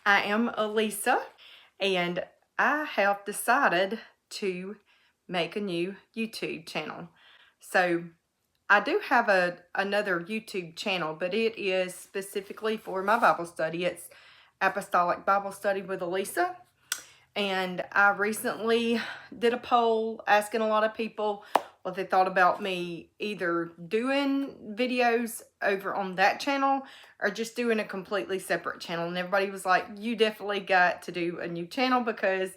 I am Elisa, and I have decided to make a new YouTube channel. So I do have another YouTube channel, but it is specifically for my Bible study. It's Apostolic Bible Study with Elisa. And I recently did a poll asking a lot of people what they thought about me either doing videos over on that channel or just doing a completely separate channel. And everybody was like, you definitely got to do a new channel because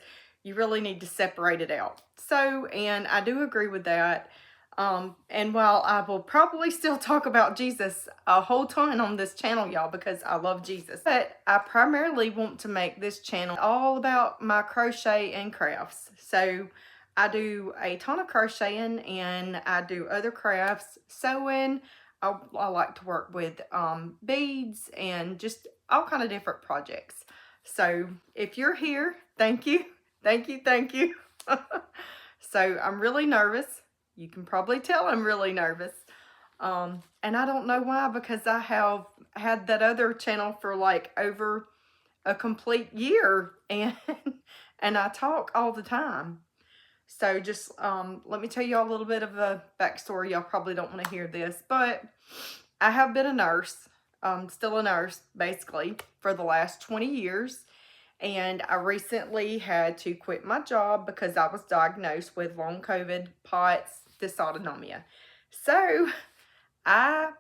you really need to separate it out. So, and I do agree with that. And while I will probably still talk about Jesus a whole ton on this channel, y'all, because I love Jesus, but I primarily want to make this channel all about my crochet and crafts. So I do a ton of crocheting and I do other crafts, sewing. I like to work with beads and just all kind of different projects. So if you're here, thank you, thank you, thank you. So I'm really nervous. You can probably tell I'm really nervous. And I don't know why, because I have had that other channel for like over a complete year and I talk all the time. So just let me tell you all a little bit of a backstory. Y'all probably don't want to hear this, but I have been a nurse, still a nurse basically, for the last 20 years. And I recently had to quit my job because I was diagnosed with long COVID, POTS, dysautonomia. So I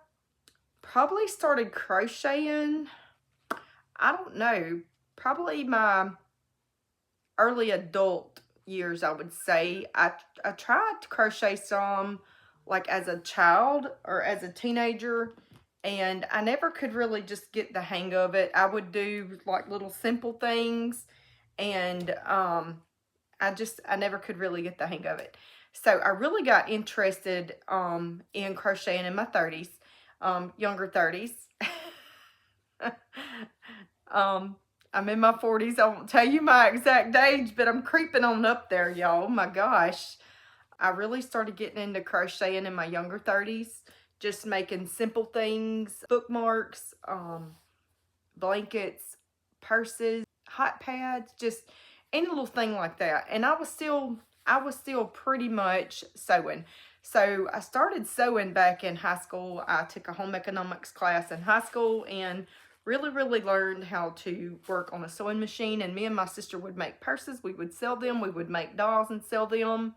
probably started crocheting, I don't know, probably my early adult years, I would say. I tried to crochet some like as a child or as a teenager, and I never could really just get the hang of it. I would do like little simple things, and I never could really get the hang of it. So I really got interested in crocheting in my 30s, younger 30s. I'm in my 40s. I won't tell you my exact age, but I'm creeping on up there, y'all. Oh my gosh. I really started getting into crocheting in my younger 30s, just making simple things, bookmarks, blankets, purses, hot pads, just any little thing like that. And I was still pretty much sewing. So I started sewing back in high school. I took a home economics class in high school and really learned how to work on a sewing machine. And me and my sister would make purses. We would sell them. We would make dolls and sell them.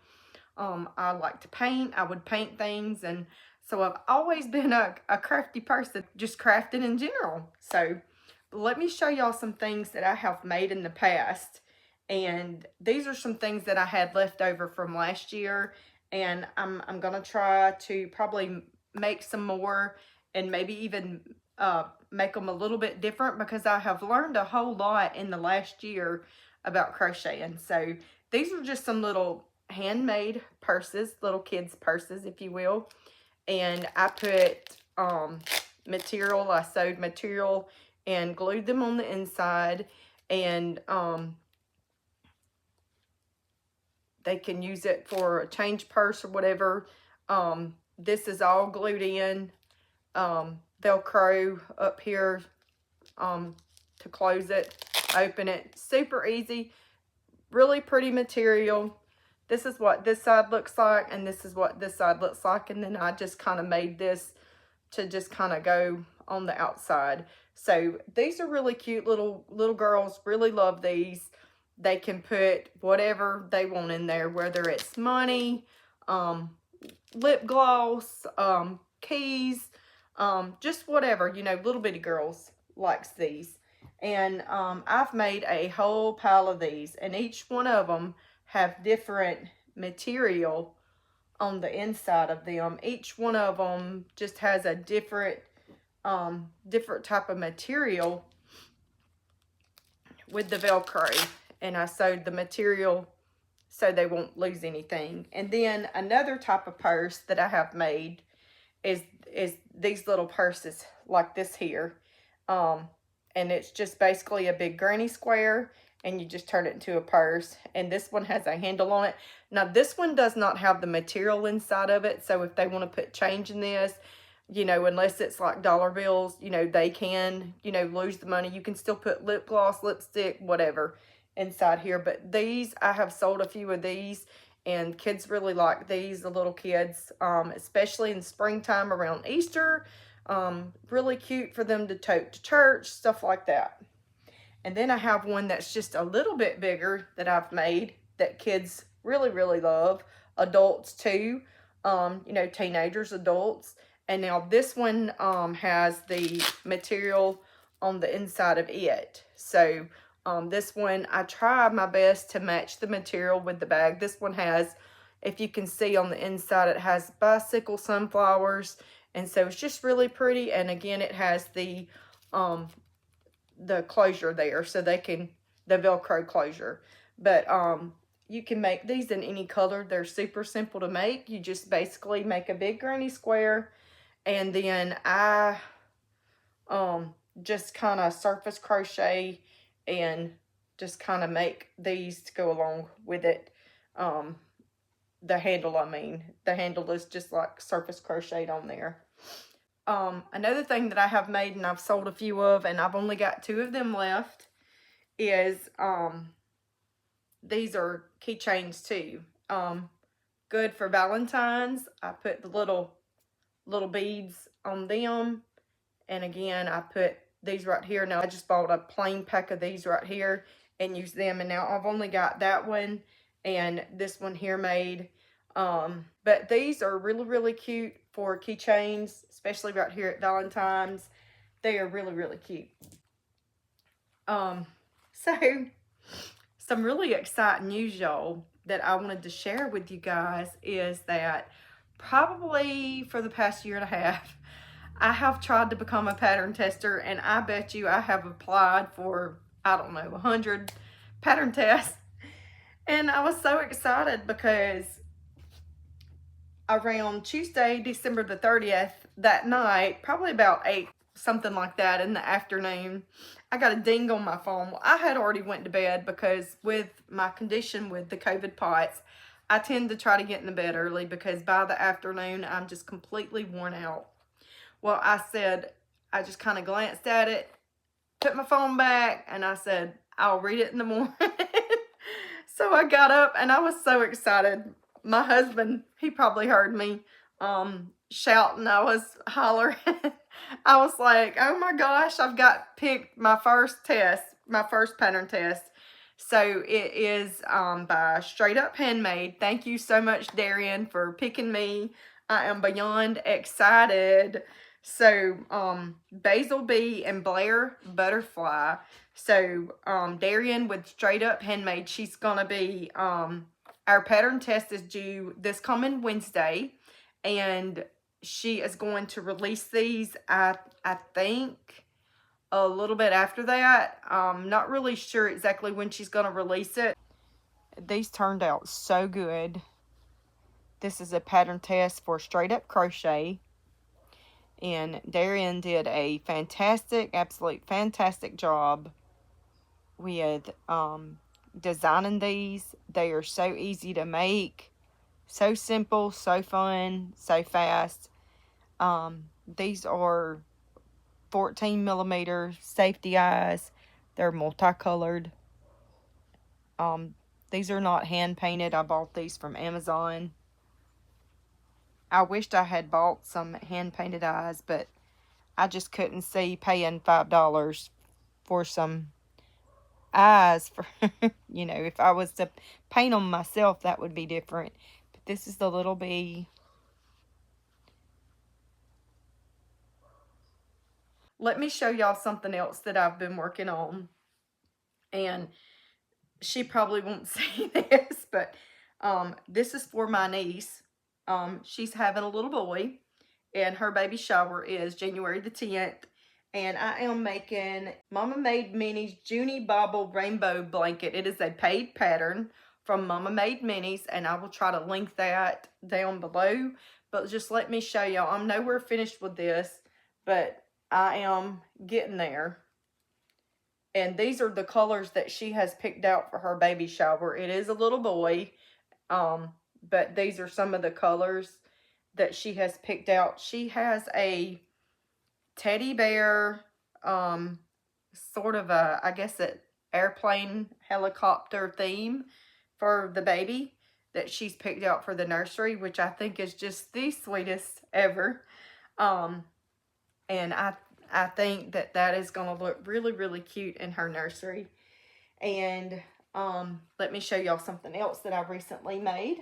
I like to paint. I would paint things. And so I've always been a crafty person, just crafting in general. So let me show y'all some things that I have made in the past. And these are some things that I had left over from last year. And I'm going to try to probably make some more and maybe even make them a little bit different, because I have learned a whole lot in the last year about crocheting. So these are just some little handmade purses, little kids purses, if you will. And I put material, I sewed material and glued them on the inside, and they can use it for a change purse or whatever. This is all glued in, Velcro up here to close it, open it. Super easy, really pretty material. This is what this side looks like, and this is what this side looks like. And then I just kind of made this to just kind of go on the outside. So these are really cute. Little girls really love these. They can put whatever they want in there, whether it's money, lip gloss, keys, just whatever, you know. Little bitty girls likes these. And I've made a whole pile of these, and each one of them have different material on the inside of them. Each one of them just has a different type of material with the Velcro. And I sewed the material so they won't lose anything. And then another type of purse that I have made is these little purses like this here. And it's just basically a big granny square, and you just turn it into a purse. And this one has a handle on it. Now this one does not have the material inside of it, so if they want to put change in this, you know, unless it's like dollar bills, you know, they can, you know, lose the money. You can still put lip gloss, lipstick, whatever inside here. But these, I have sold a few of these, and kids really like these, the little kids, especially in springtime around Easter. Really cute for them to tote to church, stuff like that. And then I have one that's just a little bit bigger that I've made that kids really, really love. Adults too, you know, teenagers, adults. And now this one has the material on the inside of it. So this one, I try my best to match the material with the bag. This one has, if you can see on the inside, it has bicycle sunflowers. And so it's just really pretty. And again, it has the closure there, so they can, the Velcro closure. But you can make these in any color. They're super simple to make. You just basically make a big granny square, and then I just kind of surface crochet and just kind of make these to go along with it. The handle, I mean, the handle is just like surface crocheted on there. Another thing that I have made and I've sold a few of, and I've only got 2 of them left, is these are keychains too. Good for Valentine's. I put the little beads on them, and again I put these right here. Now I just bought a plain pack of these right here and use them, and now I've only got that one and this one here made. But these are really, really cute for keychains, especially right here at Valentine's. They are really, really cute. So some really exciting news, y'all, that I wanted to share with you guys is that probably for the past year and a half, I have tried to become a pattern tester, and I bet you I have applied for, I don't know, 100 pattern tests. And I was so excited because around Tuesday, December the 30th, that night, probably about 8, something like that, in the afternoon, I got a ding on my phone. Well, I had already went to bed because with my condition with the COVID POTS, I tend to try to get into bed early because by the afternoon, I'm just completely worn out. Well, I said, I just kind of glanced at it, put my phone back, and I said, I'll read it in the morning. So I got up and I was so excited. My husband, he probably heard me shouting. I was hollering. I was like, oh my gosh, I've got picked my first test, my first pattern test. So it is by Straight Up Handmade. Thank you so much, Darian, for picking me. I am beyond excited. So Basil Bee and Blair Butterfly. So Darian with Straight Up Handmade, she's gonna be our pattern test is due this coming Wednesday, and she is going to release these, I think, a little bit after that. Not really sure exactly when she's going to release it. These turned out so good. This is a pattern test for Straight Up Crochet, and Darian did a fantastic, absolute fantastic job with designing these. They are so easy to make, so simple, so fun, so fast. These are 14mm safety eyes. They're multicolored. These are not hand painted. I bought these from Amazon. I wished I had bought some hand painted eyes, but I just couldn't see paying $5 for some eyes for, you know, if I was to paint them myself, that would be different. But this is the little bee. Let me show y'all something else that I've been working on. And she probably won't see this, but this is for my niece. She's having a little boy, and her baby shower is January the 10th. And I am making Mama Made Minis Junie Bobble Rainbow Blanket. It is a paid pattern from Mama Made Minis, and I will try to link that down below. But just let me show y'all. I'm nowhere finished with this, but I am getting there. And these are the colors that she has picked out for her baby shower. It is a little boy, but these are some of the colors. that she has picked out. She has a teddy bear, sort of a, I guess, an airplane helicopter theme for the baby that she's picked out for the nursery, which I think is just the sweetest ever. And I think that that is going to look really, really cute in her nursery. And let me show y'all something else that I recently made.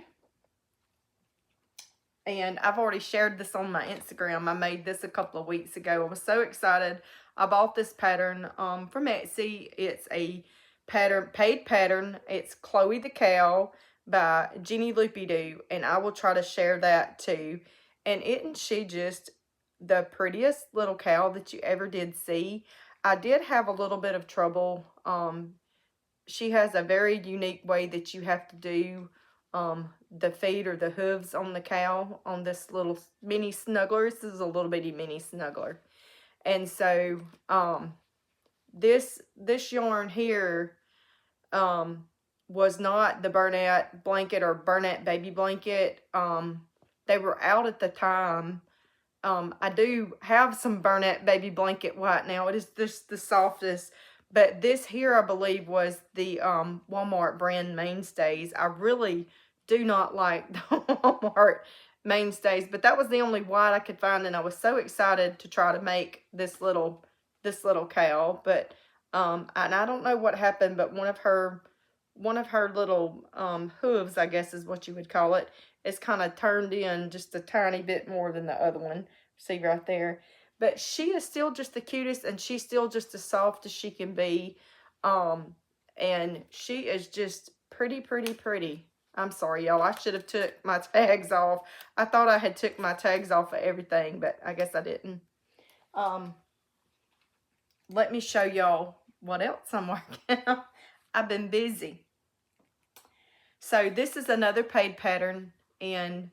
And I've already shared this on my Instagram. I made this a couple of weeks ago. I was so excited. I bought this pattern from Etsy. It's a paid pattern. It's Chloe the Cow by Jenny Loopy-Doo. And I will try to share that too. And isn't she just the prettiest little cow that you ever did see? I did have a little bit of trouble. She has a very unique way that you have to do the feet or the hooves on the cow on this little mini snuggler. This is a little bitty mini snuggler. And so this yarn here was not the Bernat blanket or Bernat baby blanket. They were out at the time. I do have some Bernat baby blanket right now. It is just the softest. But this here, I believe, was the Walmart brand Mainstays. I really do not like the Walmart Mainstays, but that was the only white I could find, and I was so excited to try to make this little cow. But and I don't know what happened, but one of her little hooves, I guess is what you would call it, is kind of turned in just a tiny bit more than the other one. See right there. But she is still just the cutest, and she's still just as soft as she can be. And she is just pretty, pretty, pretty. I'm sorry, y'all. I should have took my tags off. I thought I had took my tags off of everything, but I guess I didn't. Let me show y'all what else I'm working on. I've been busy. So this is another paid pattern, and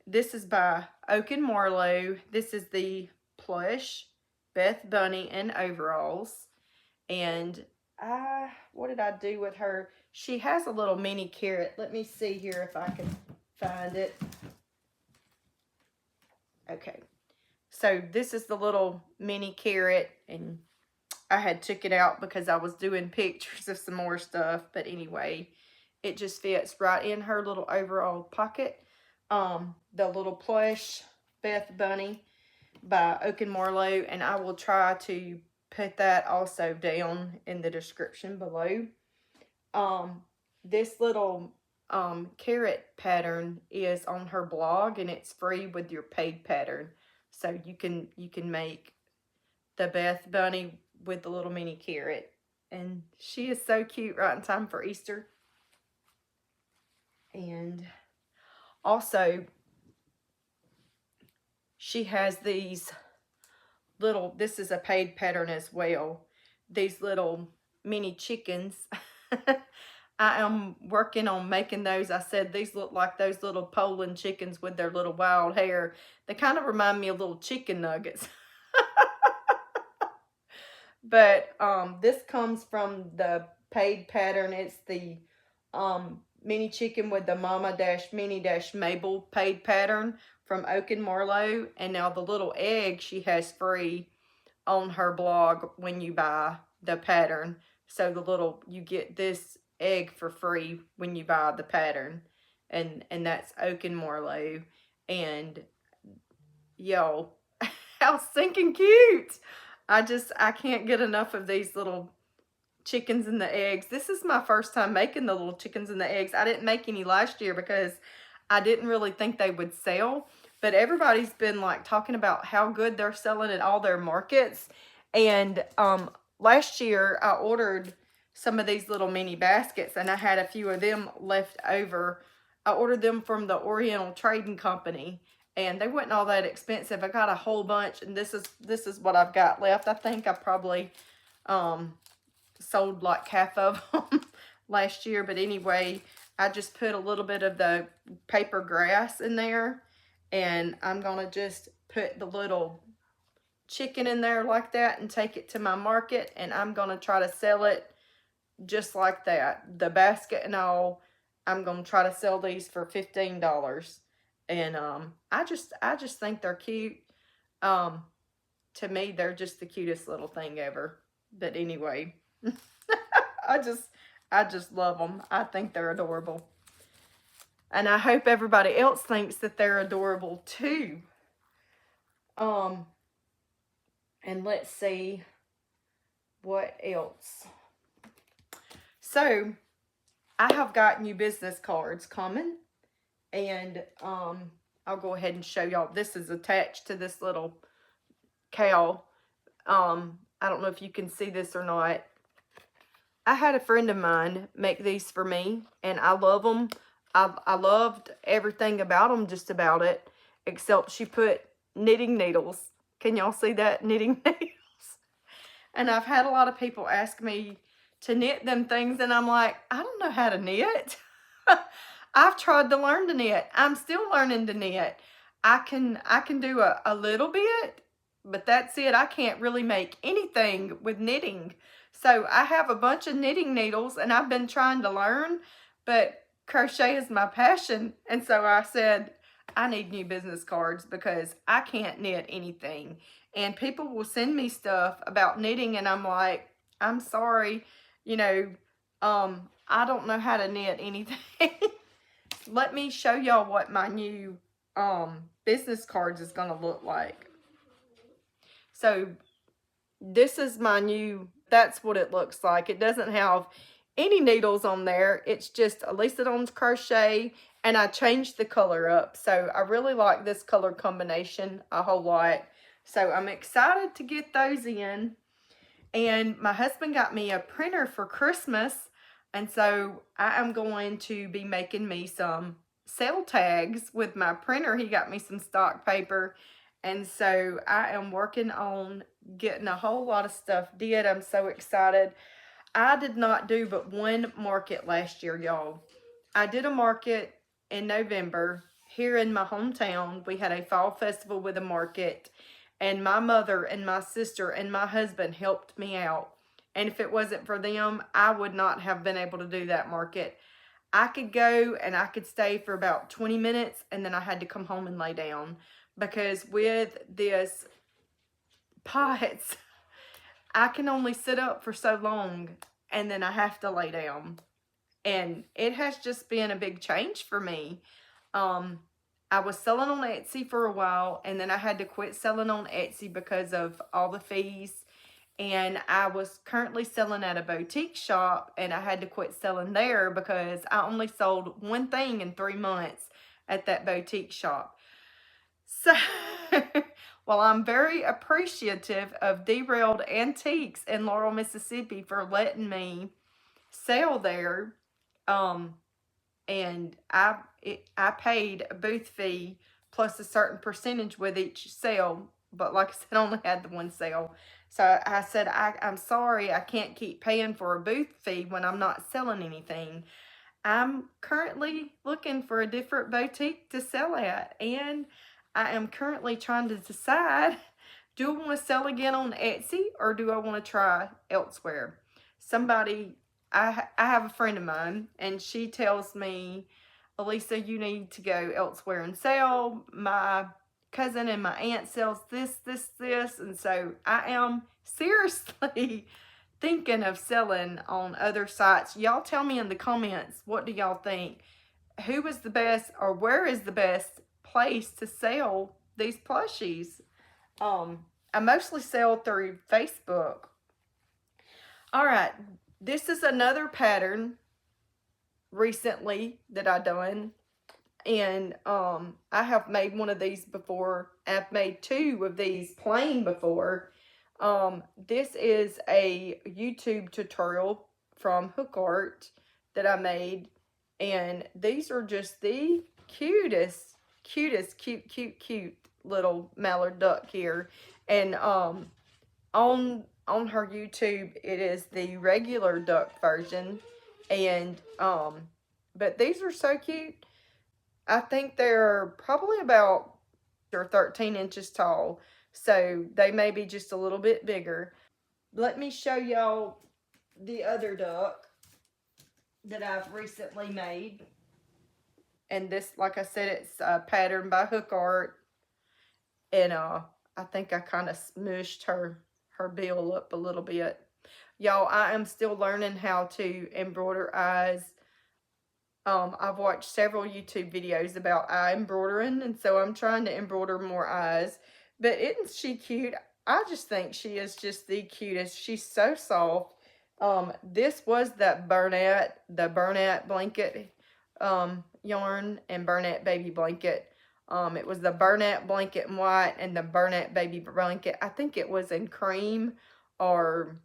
this is by Oak and Marlowe. This is the Plush Beth Bunny in overalls. And what did I do with her? She has a little mini carrot. Let me see here if I can find it. Okay. So this is the little mini carrot, and I had took it out because I was doing pictures of some more stuff. But anyway, it just fits right in her little overall pocket. The little Plush Beth Bunny by Oak and Marlowe, and I will try to put that also down in the description below. This little carrot pattern is on her blog, and it's free with your paid pattern. So you can make the Beth Bunny with the little mini carrot, and she is so cute right in time for Easter. And also she has these little, this is a paid pattern as well, these little mini chickens. I am working on making those. I said these look like those little Poland chickens with their little wild hair. They kind of remind me of little chicken nuggets. But this comes from the paid pattern. It's the mini chicken with the mama-mini-Mabel paid pattern from Oak and Marlowe. And now the little egg she has free on her blog when you buy the pattern. So the little, you get this egg for free when you buy the pattern. And that's Oak and Marlowe. And yo, how stinking cute. I can't get enough of these little chickens and the eggs. This is my first time making the little chickens and the eggs. I didn't make any last year because I didn't really think they would sell. But everybody's been like talking about how good they're selling at all their markets. And last year I ordered some of these little mini baskets, and I had a few of them left over. I ordered them from the Oriental Trading Company, and they weren't all that expensive. I got a whole bunch, and this is what I've got left. I think I probably sold like half of them last year. But anyway, I just put a little bit of the paper grass in there, and I'm gonna just put the little chicken in there like that and take it to my market, and I'm gonna try to sell it just like that. The basket and all, I'm gonna try to sell these for $15. And I just think they're cute. To me, they're just the cutest little thing ever. But anyway, I just love them. I think they're adorable. And I hope everybody else thinks that they're adorable too. And let's see what else. So, I have got new business cards coming. And I'll go ahead and show y'all. This is attached to this little cow. I don't know if you can see this or not. I had a friend of mine make these for me, and I love them. I loved everything about them, just about it, except she put knitting needles. Can y'all see that? Knitting needles. And I've had a lot of people ask me to knit them things, and I'm like, I don't know how to knit. I've tried to learn to knit. I'm still learning to knit. I can do a little bit, but that's it. I can't really make anything with knitting. So I have a bunch of knitting needles, and I've been trying to learn, but crochet is my passion. And so I said, I need new business cards because I can't knit anything. And people will send me stuff about knitting, and I'm like, I'm sorry, you know, I don't know how to knit anything. Let me show y'all what my new business cards is going to look like. So this is my new, that's what it looks like. It doesn't have any needles on there. It's just Elisa Dawn's crochet, and I changed the color up. So I really like this color combination a whole lot. So I'm excited to get those in. And my husband got me a printer for Christmas. And so I am going to be making me some sale tags with my printer. He got me some stock paper. And so I am working on getting a whole lot of stuff did. I'm so excited. I did not do but one market last year, y'all. I did a market in November here in my hometown. We had a fall festival with a market. And my mother and my sister and my husband helped me out. And if it wasn't for them, I would not have been able to do that market. I could go and I could stay for about 20 minutes, and then I had to come home and lay down. Because with this pots, I can only sit up for so long, and then I have to lay down. And it has just been a big change for me. I was selling on Etsy for a while, and then I had to quit selling on Etsy because of all the fees. And I was currently selling at a boutique shop, and I had to quit selling there because I only sold one thing in 3 months at that boutique shop. So, well, I'm very appreciative of Derailed Antiques in Laurel, Mississippi for letting me sell there. And I paid a booth fee plus a certain percentage with each sale. But like I said, I only had the one sale. So I said, I'm sorry, I can't keep paying for a booth fee when I'm not selling anything. I'm currently looking for a different boutique to sell at. And I am currently trying to decide, do I want to sell again on Etsy or do I want to try elsewhere? I have a friend of mine, and she tells me, Elisa, you need to go elsewhere and sell. My cousin and my aunt sells this, and so I am seriously thinking of selling on other sites. Y'all tell me in the comments, what do y'all think? Who is the best, or where is the best place to sell these plushies? I mostly sell through Facebook. All right, this is another pattern recently that I done. And I have made one of these before. I've made 2 of these plain before. This is a YouTube tutorial from Hook Art that I made. And these are just the cutest little mallard duck here. And on her YouTube, it is the regular duck version. And but these are so cute. I think they're probably about 13 inches tall, so they may be just a little bit bigger. Let me show y'all the other duck that I've recently made. And this, like I said, it's a pattern by Hook Art. And I think I kind of smushed her bill up a little bit. Y'all, I am still learning how to embroider eyes. I've watched several YouTube videos about eye embroidering, and so I'm trying to embroider more eyes. But isn't she cute? I just think she is just the cutest. She's so soft. This was the Bernat blanket yarn and Bernat baby blanket. It was the Bernat blanket in white and the Bernat baby blanket. I think it was in cream or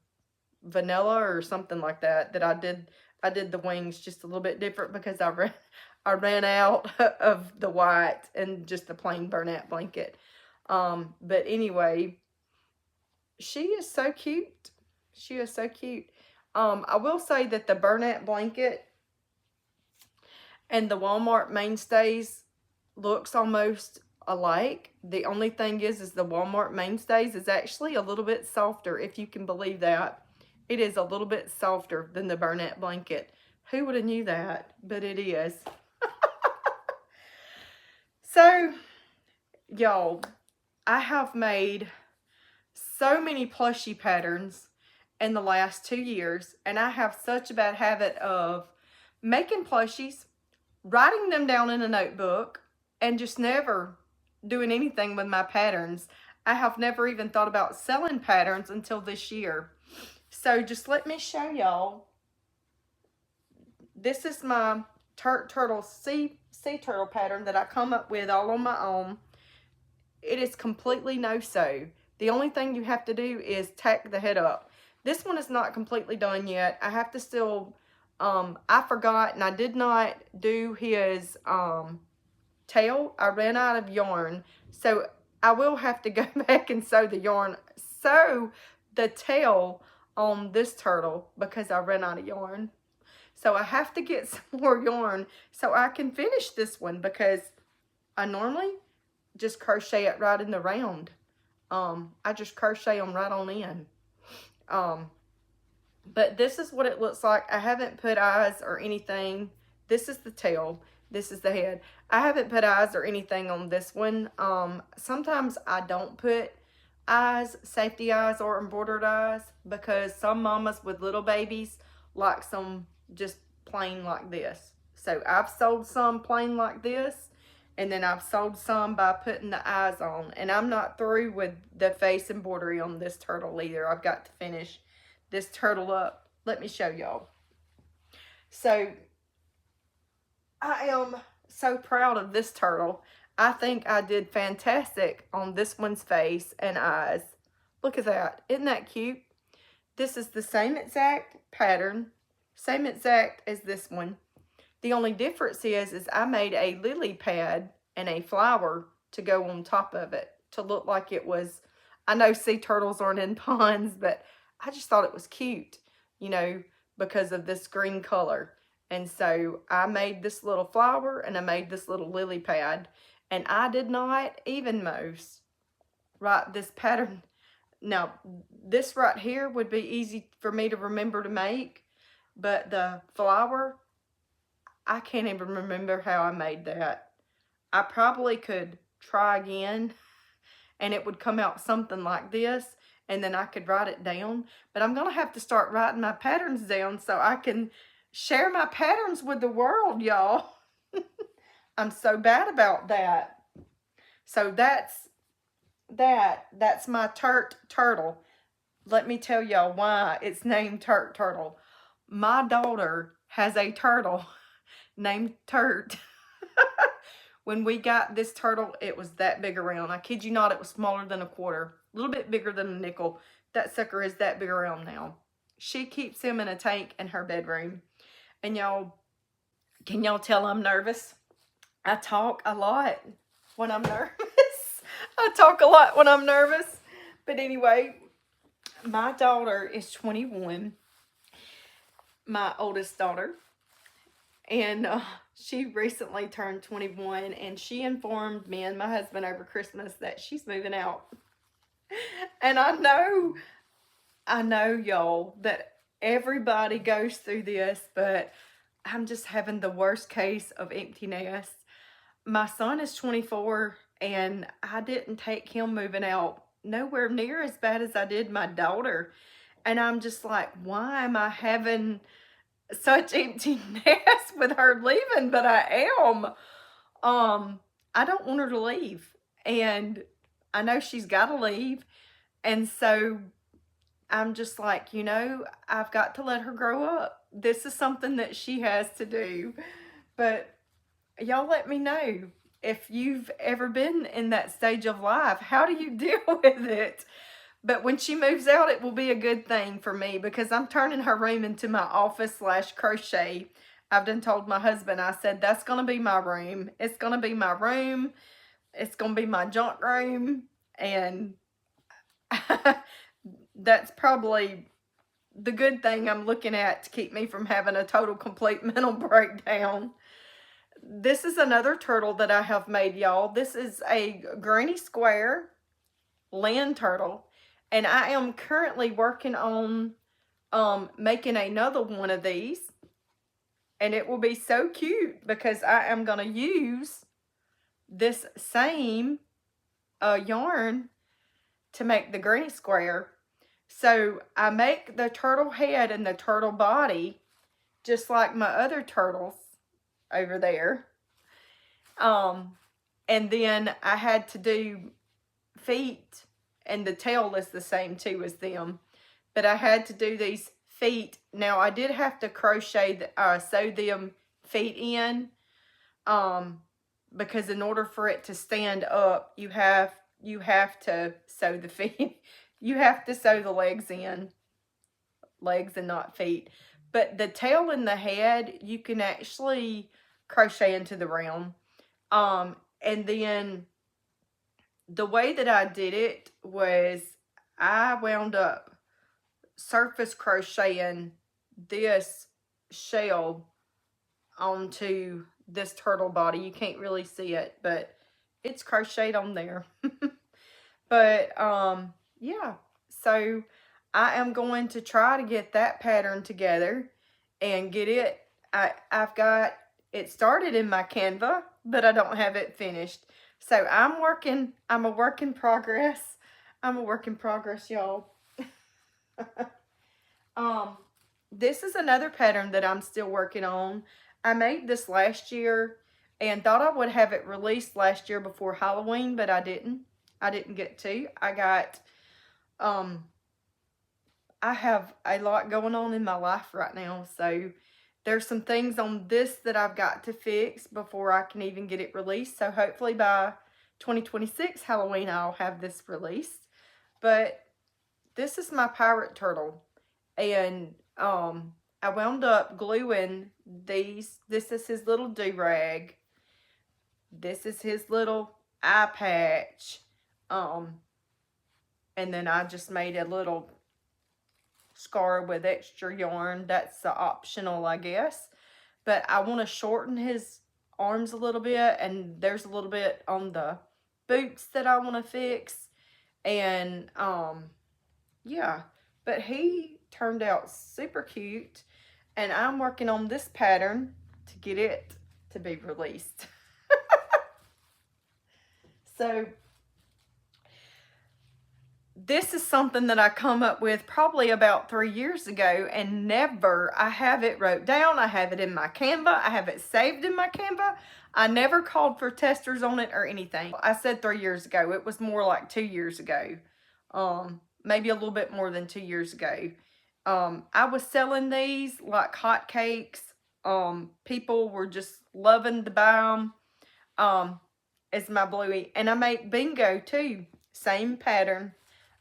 vanilla or something like that I did the wings just a little bit different because I ran out of the white and just the plain Bernat blanket. But anyway, she is so cute. She is so cute. I will say that the Bernat blanket and the Walmart mainstays looks almost alike. The only thing is the Walmart mainstays is actually a little bit softer, if you can believe that. It is a little bit softer than the Bernat blanket. Who would have knew that? But it is. So, y'all, I have made so many plushie patterns in the last 2 years, and I have such a bad habit of making plushies, writing them down in a notebook, and just never doing anything with my patterns. I have never even thought about selling patterns until this year. So just let me show y'all. This is my turtle sea turtle pattern that I come up with all on my own. It is completely no-sew. The only thing you have to do is tack the head up. This one is not completely done yet. I have to still, I forgot and I did not do his tail. I ran out of yarn. So I will have to go back and sew the tail on this turtle because I ran out of yarn. So I have to get some more yarn so I can finish this one because I normally just crochet it right in the round. I just crochet them right on in. But this is what it looks like. I haven't put eyes or anything. This is the tail. This is the head. I haven't put eyes or anything on this one. Sometimes I don't put eyes, safety eyes or embroidered eyes because some mamas with little babies like some just plain like this. So I've sold some plain like this, and then I've sold some by putting the eyes on. And I'm not through with the face embroidery on this turtle either. I've got to finish this turtle up. Let me show y'all. So I am so proud of this turtle. I think I did fantastic on this one's face and eyes. Look at that. Isn't that cute? This is the same exact pattern, same exact as this one. The only difference is I made a lily pad and a flower to go on top of it to look like it was, I know sea turtles aren't in ponds, but I just thought it was cute, you know, because of this green color. And so I made this little flower and I made this little lily pad, and I did not even most write this pattern. Now, this right here would be easy for me to remember to make, but the flower, I can't even remember how I made that. I probably could try again and it would come out something like this, and then I could write it down. But I'm going to have to start writing my patterns down so I can share my patterns with the world, y'all. I'm so bad about that. So that's my turtle. Let me tell y'all why it's named turtle. My daughter has a turtle named Turt. When we got this turtle, it was that big around. I kid you not, it was smaller than a quarter. A little bit bigger than a nickel. That sucker is that big around now. She keeps him in a tank in her bedroom. And y'all, can y'all tell I'm nervous? I talk a lot when I'm nervous. I talk a lot when I'm nervous. But anyway, my daughter is 21. My oldest daughter. And she recently turned 21, and she informed me and my husband over Christmas that she's moving out. And I know y'all, that everybody goes through this, but I'm just having the worst case of empty nest. My son is 24 and I didn't take him moving out nowhere near as bad as I did my daughter. And I'm just like, why am I having such empty nest with her leaving? But I am. I don't want her to leave. And I know she's got to leave. And so I'm just like, you know, I've got to let her grow up. This is something that she has to do. But y'all let me know if you've ever been in that stage of life. How do you deal with it? But when she moves out, it will be a good thing for me because I'm turning her room into my office / crochet. I've done told my husband, I said, that's going to be my room. It's going to be my room. It's going to be my junk room. And that's probably the good thing I'm looking at to keep me from having a total complete mental breakdown. This is another turtle that I have made, y'all. This is a granny square land turtle. And I am currently working on making another one of these. And it will be so cute because I am going to use this same yarn to make the granny square. So I make the turtle head and the turtle body just like my other turtles over there. And then I had to do feet, and the tail is the same too as them. But I had to do these feet. Now I did have to crochet, sew them feet in, because in order for it to stand up, you have to sew the feet. You have to sew the legs in, legs and not feet. But the tail and the head, you can actually crochet into the round. And then the way that I did it was I wound up surface crocheting this shell onto this turtle body. You can't really see it, but it's crocheted on there. But yeah, so I am going to try to get that pattern together and get it. I've got it started in my Canva, but I don't have it finished. So I'm a work in progress. I'm a work in progress, y'all. This is another pattern that I'm still working on. I made this last year and thought I would have it released last year before Halloween, but I didn't. I didn't get to. I have a lot going on in my life right now, so there's some things on this that I've got to fix before I can even get it released. So hopefully by 2026 Halloween, I'll have this released. But this is my pirate turtle. And I wound up gluing these. This is his little do-rag. This is his little eye patch. And then I just made a little scar with extra yarn. That's optional, I guess. But I want to shorten his arms a little bit. And there's a little bit on the boots that I want to fix. And, yeah. But he turned out super cute. And I'm working on this pattern to get it to be released. So this is something that I come up with probably about 3 years ago, and I have it wrote down. I have it in my Canva. I have it saved in my Canva. I never called for testers on it or anything. I said 3 years ago. It was more like 2 years ago. Maybe a little bit more than 2 years ago. I was selling these like hotcakes. People were just loving to buy them. It's my bluey. And I make bingo too. Same pattern.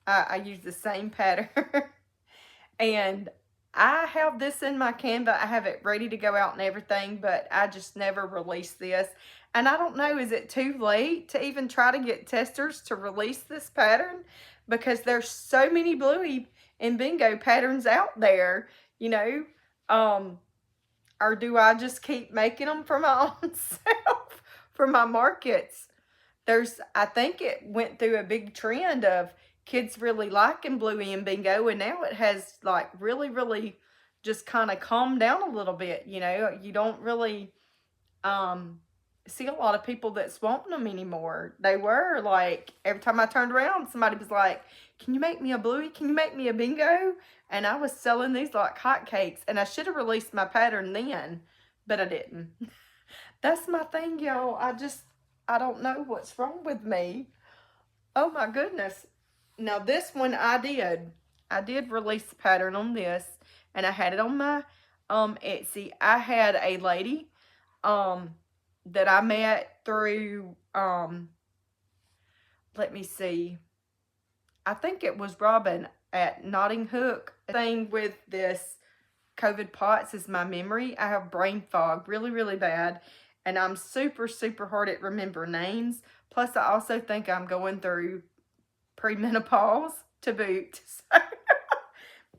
I use the same pattern. And I have this in my Canva. I have it ready to go out and everything, but I just never released this. And I don't know, is it too late to even try to get testers to release this pattern? Because there's so many bluey and bingo patterns out there, you know. Or do I just keep making them for my own self, for my markets? I think it went through a big trend of kids really liking bluey and bingo, and now it has like really, really just kind of calmed down a little bit. You know, you don't really see a lot of people that swamp them anymore. They were like, every time I turned around, somebody was like, can you make me a bluey? Can you make me a bingo? And I was selling these like hotcakes, and I should have released my pattern then, but I didn't. That's my thing, y'all. I don't know what's wrong with me. Oh my goodness. Now this one I did release the pattern on this, and I had it on my Etsy. I had a lady that I met through let me see. I think it was Robin at Notting Hook. The thing with this COVID pots is my memory. I have brain fog really, really bad. And I'm super, super hard at remember names. Plus, I also think I'm going through premenopause to boot. So,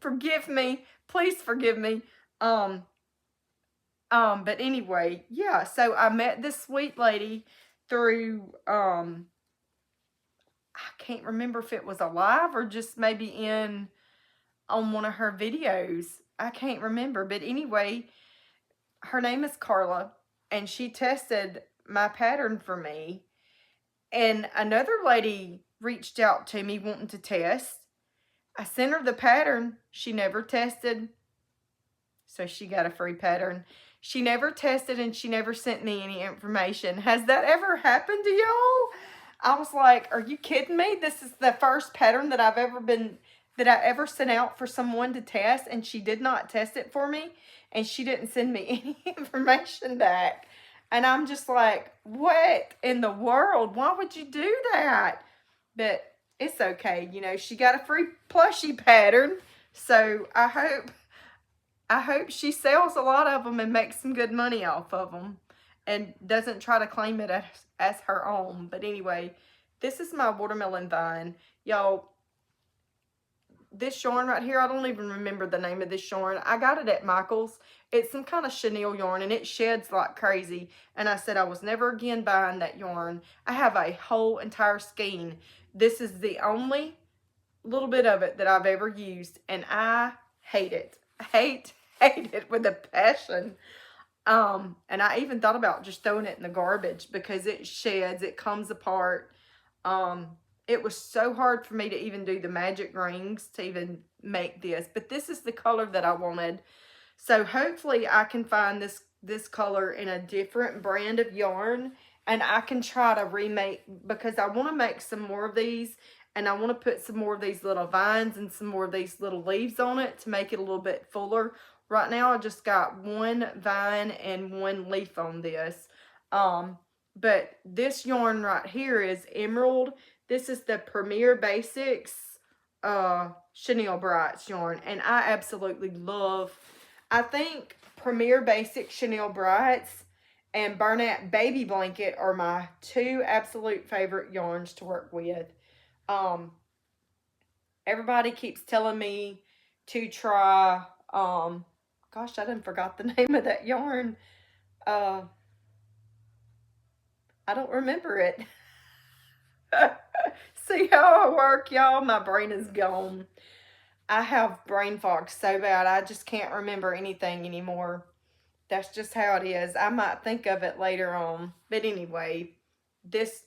forgive me. Please forgive me. But anyway, yeah. So, I met this sweet lady through, I can't remember if it was a live or just maybe on one of her videos. I can't remember. But anyway, her name is Carla, and she tested my pattern for me. And another lady reached out to me wanting to test. I sent her the pattern. She never tested, so she got a free pattern. She never tested, and she never sent me any information. Has that ever happened to y'all? I was like, are you kidding me? This is the first pattern that I ever sent out for someone to test, and she did not test it for me, and she didn't send me any information back. And I'm just like, what in the world? Why would you do that? But it's okay. You know, she got a free plushie pattern. So I hope she sells a lot of them and makes some good money off of them and doesn't try to claim it as her own. But anyway, this is my watermelon vine. Y'all, this yarn right here, I don't even remember the name of this yarn. I got it at Michael's. It's some kind of chenille yarn, and it sheds like crazy. And I said I was never again buying that yarn. I have a whole entire skein. This is the only little bit of it that I've ever used, and I hate it. Hate it with a passion. And I even thought about just throwing it in the garbage because it sheds, it comes apart. It was so hard for me to even do the magic rings to even make this. But this is the color that I wanted. So hopefully I can find this color in a different brand of yarn. And I can try to remake, because I want to make some more of these. And I want to put some more of these little vines and some more of these little leaves on it to make it a little bit fuller. Right now I just got one vine and one leaf on this. But this yarn right here is Emerald. This is the Premier Basics Chenille Brights yarn. And I absolutely love, I think Premier Basics Chenille Brights and Bernat Baby Blanket are my two absolute favorite yarns to work with. Everybody keeps telling me to try, gosh, I done forgot the name of that yarn. I don't remember it. See how I work, y'all? My brain is gone. I have brain fog so bad, I just can't remember anything anymore. That's just how it is. I might think of it later on. But anyway, this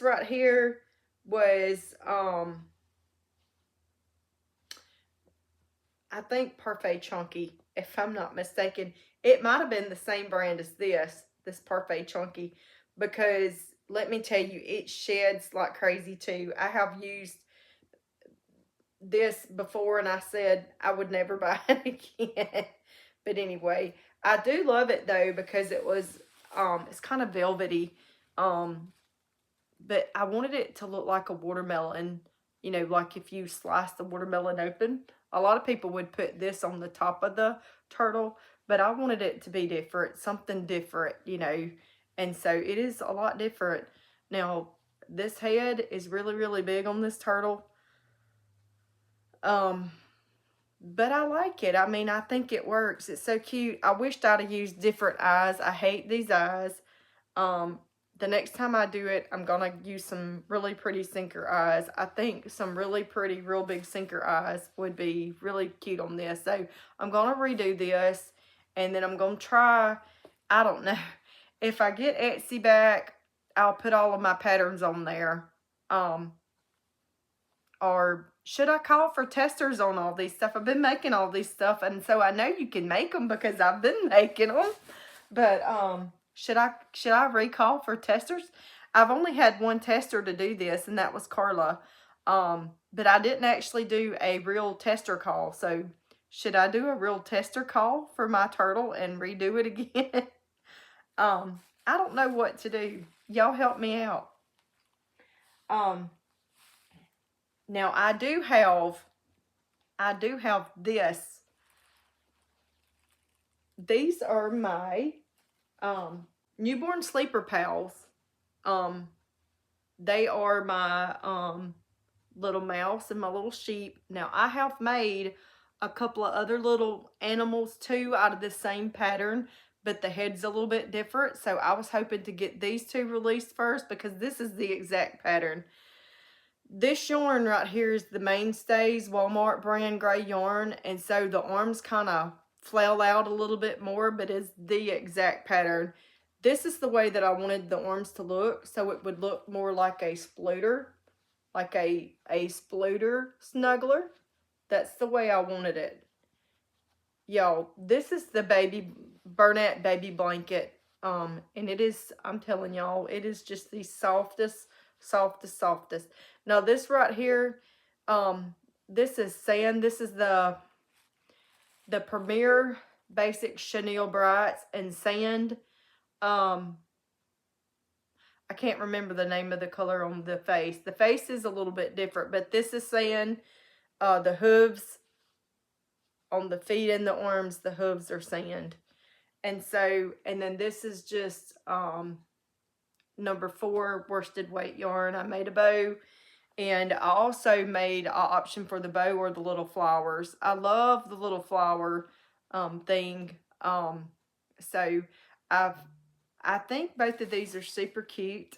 right here was, I think Parfait Chunky, if I'm not mistaken. It might have been the same brand as this Parfait Chunky, because let me tell you, it sheds like crazy too. I have used this before, and I said I would never buy it again. But anyway, I do love it though, because it was, it's kind of velvety. But I wanted it to look like a watermelon, you know, like if you slice the watermelon open. A lot of people would put this on the top of the turtle, but I wanted it to be different, something different, you know. And so it is a lot different. Now, this head is really, really big on this turtle. But I like it. I mean, I think it works. It's so cute. I wished I'd have used different eyes. I hate these eyes. the next time I do it, I'm going to use some really pretty sinker eyes. I think some really pretty, real big sinker eyes would be really cute on this. So I'm going to redo this, and then I'm going to try, I don't know, if I get Etsy back, I'll put all of my patterns on there. Or should I call for testers on all these stuff? I've been making all these stuff, and so I know you can make them because I've been making them. But should I recall for testers? I've only had one tester to do this, and that was Carla. But I didn't actually do a real tester call. So should I do a real tester call for my turtle and redo it again? I don't know what to do. Y'all help me out. Now I do have this. These are my newborn sleeper pals. They are my little mouse and my little sheep. Now I have made a couple of other little animals too out of the same pattern, but the head's a little bit different. So I was hoping to get these two released first because this is the exact pattern. This yarn right here is the Mainstays Walmart brand gray yarn, and so the arms kind of flail out a little bit more, but it's the exact pattern. This is the way that I wanted the arms to look, so it would look more like a spluter, like a spluter snuggler. That's the way I wanted it. Y'all, this is the Bernat baby blanket, and it is, I'm telling y'all, it is just the softest. Now this right here, this is sand. This is the Premier Basic Chenille Brights and Sand. I can't remember the name of the color on the face. The face is a little bit different, but this is sand. The hooves on the feet and the arms, the hooves are sand. And so, and then this is just number 4 worsted weight yarn. I made a bow, and I also made an option for the bow or the little flowers. I love the little flower thing. So I think both of these are super cute.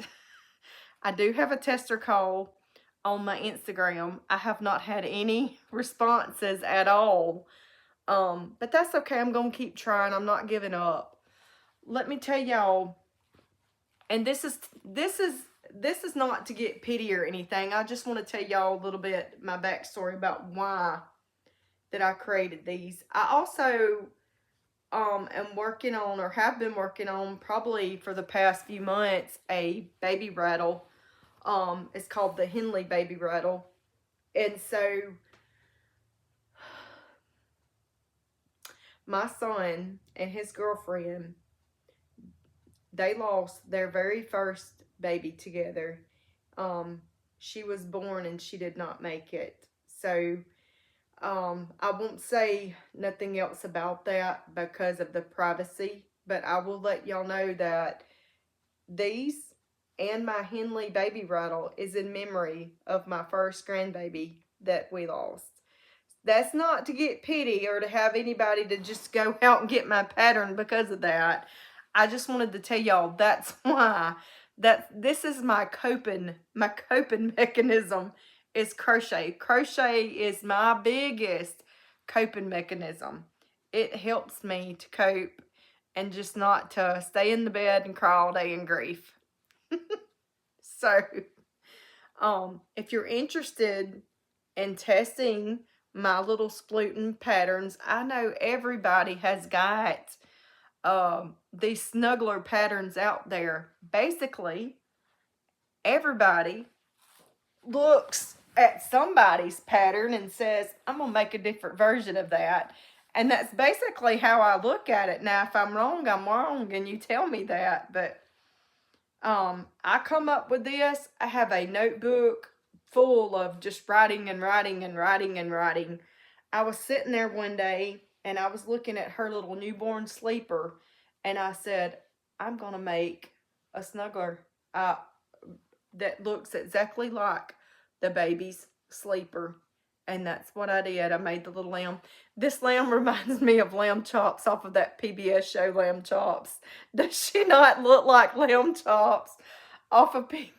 I do have a tester call on my Instagram. I have not had any responses at all. But that's okay. I'm going to keep trying. I'm not giving up. Let me tell y'all, and this is not to get pity or anything. I just want to tell y'all a little bit my backstory about why that I created these. I also am working on, or have been working on probably for the past few months, a baby rattle. It's called the Henley baby rattle. And so my son and his girlfriend, they lost their very first baby together. She was born and she did not make it. So I won't say nothing else about that because of the privacy, but I will let y'all know that these and my Henley baby rattle is in memory of my first grandbaby that we lost. That's not to get pity or to have anybody to just go out and get my pattern because of that. I just wanted to tell y'all that's why. This is my coping mechanism is crochet. Crochet is my biggest coping mechanism. It helps me to cope and just not to stay in the bed and cry all day in grief. So, if you're interested in testing my little splutin patterns, I know everybody has got these snuggler patterns out there. Basically, everybody looks at somebody's pattern and says, I'm going to make a different version of that. And that's basically how I look at it. Now, if I'm wrong, and you tell me that. But I come up with this. I have a notebook full of just writing and writing and writing and writing. I was sitting there one day and I was looking at her little newborn sleeper, and I said, I'm going to make a snuggler that looks exactly like the baby's sleeper. And that's what I did. I made the little lamb. This lamb reminds me of Lamb Chops off of that PBS show, Lamb Chops. Does she not look like Lamb Chops? off of PBS.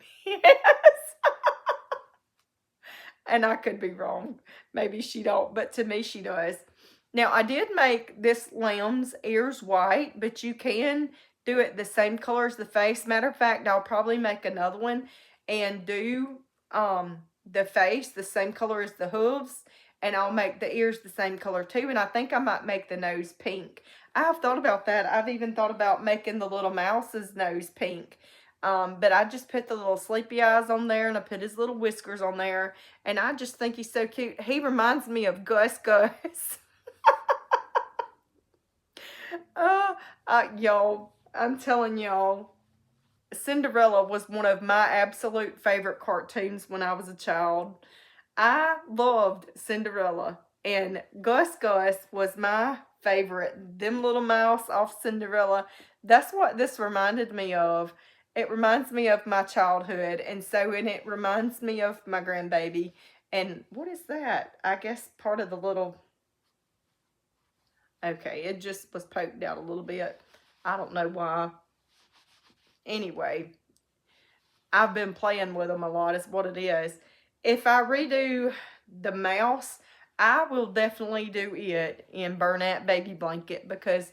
And I could be wrong. Maybe she don't, but to me she does. Now, I did make this lamb's ears white, but you can do it the same color as the face. Matter of fact, I'll probably make another one and do the face the same color as the hooves, and I'll make the ears the same color too, and I think I might make the nose pink. I have thought about that. I've even thought about making the little mouse's nose pink. But I just put the little sleepy eyes on there, and I put his little whiskers on there, and I just think he's so cute. He reminds me of Gus. Y'all, I'm telling y'all, Cinderella was one of my absolute favorite cartoons when I was a child. I loved Cinderella, and Gus was my favorite. Them little mouse off Cinderella. That's what this reminded me of. It reminds me of my childhood, and it reminds me of my grandbaby. And what is that? I guess part of the little... Okay, it just was poked out a little bit. I don't know why. Anyway, I've been playing with them a lot is what it is. If I redo the mouse, I will definitely do it in Bernat Baby Blanket, because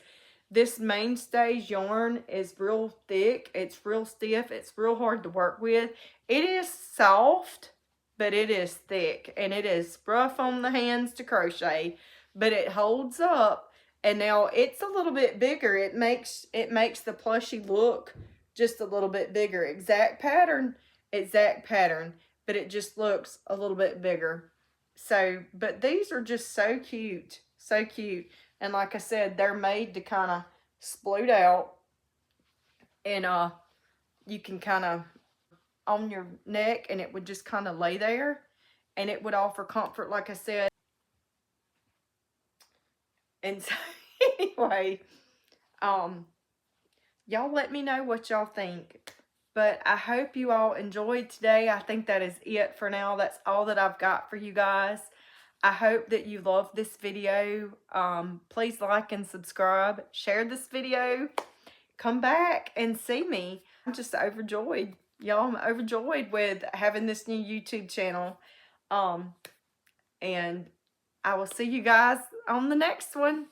this mainstays yarn is real thick. It's real stiff. It's real hard to work with. It is soft, but it is thick, and it is rough on the hands to crochet, but it holds up. And now it's a little bit bigger. It makes the plushie look just a little bit bigger. Exact pattern, but it just looks a little bit bigger. So, but these are just so cute, so cute. And like I said, they're made to kind of sploot out, and you can kind of on your neck, and it would just kind of lay there, and it would offer comfort, like I said. And so anyway, y'all let me know what y'all think. But I hope you all enjoyed today. I think that is it for now. That's all that I've got for you guys. I hope that you loved this video. Please like and subscribe. Share this video. Come back and see me. I'm just overjoyed. Y'all, I'm overjoyed with having this new YouTube channel. And I will see you guys on the next one.